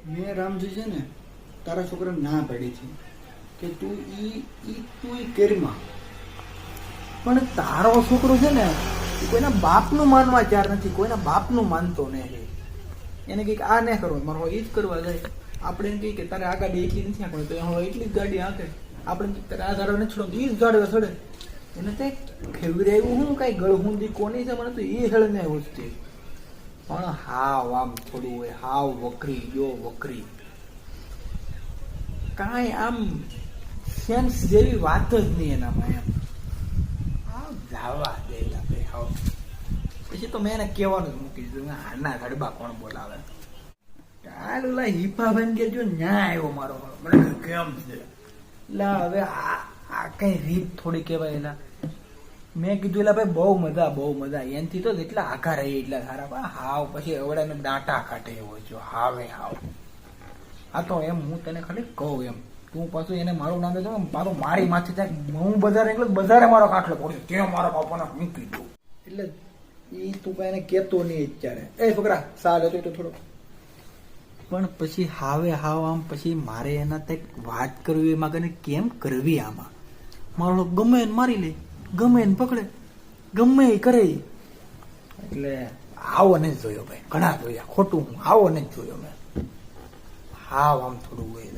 મેં રામજી છે ને તારા છોકરાને ના પાડી છે કે તું ઈ કેરમાં, પણ તારો છોકરો છે ને એ કોઈના બાપનું માનવા તૈયાર નથી, કોઈના બાપનું માનતો નહીં. એને કંઈક આ ન કરવું, મારો એ જ કરવા જાય. આપણે એમ કહીએ કે તારે આ ગાડી એટલી નથી આંકવાની, તો હવે એટલી જ ગાડી આંકે. આપણે તારે આ ઝાડવા નથી છોડો, એ જ ઝાડવા ચડે. એને કંઈક ફેવરેવું હું કાંઈ ગળહુંદી કોની છે મને તો એ હેળ ને વસ્તી. પણ હાવ આમ થોડું હોય, હાવ વકરી જો વકરી, કાંઈ આમ સેન્સ જેવી વાત જ નહીં એનામાં. એમ હાવ જાવા દેલા ભાઈ હાવ. પછી તો મેં એને કહેવાનું જ મૂકી દીધું, આના ગડબા કોણ બોલાવે. ચાલ ઓલા હિપાભાઈ કે જો ન્યા આવ્યો મારો, મને કેમ છે એટલે હવે આ કઈ રીત થોડી કહેવાય. એલા મેં કીધું એલા ભાઈ બહુ મજા એનથી તો જેટલા આઘા રહી એટલા સારા. હાવ પછી અવડાને દાંટા કાઢે એવો જો હાવે હાવ. હા તો એમ હું તને ખાલી કહું એમ, તું પાછું એને મારું નામ દે પાછું મારી માથે થાય. હું બજારે એટલે બજારે મારો કાટલો પડ્યો, ત્યાં મારા બાપાને મૂકી દઉં. એટલે એ તું કઈ એને કેતો નહીં અત્યારે. એ છોકરા સાલ હતો તો થોડો, પણ પછી હાવે હાવ આમ પછી મારે એના તક વાત કરવી એમાં કને કેમ કરવી. આમાં મારો ગમે એને મારી લે, ગમે એને પકડે, ગમે એ કરે. એટલે આવો નથી જોયો ભાઈ, ઘણા જોયા ખોટું. આવો નથી જોયો મેં. હાવ આમ થોડું હોય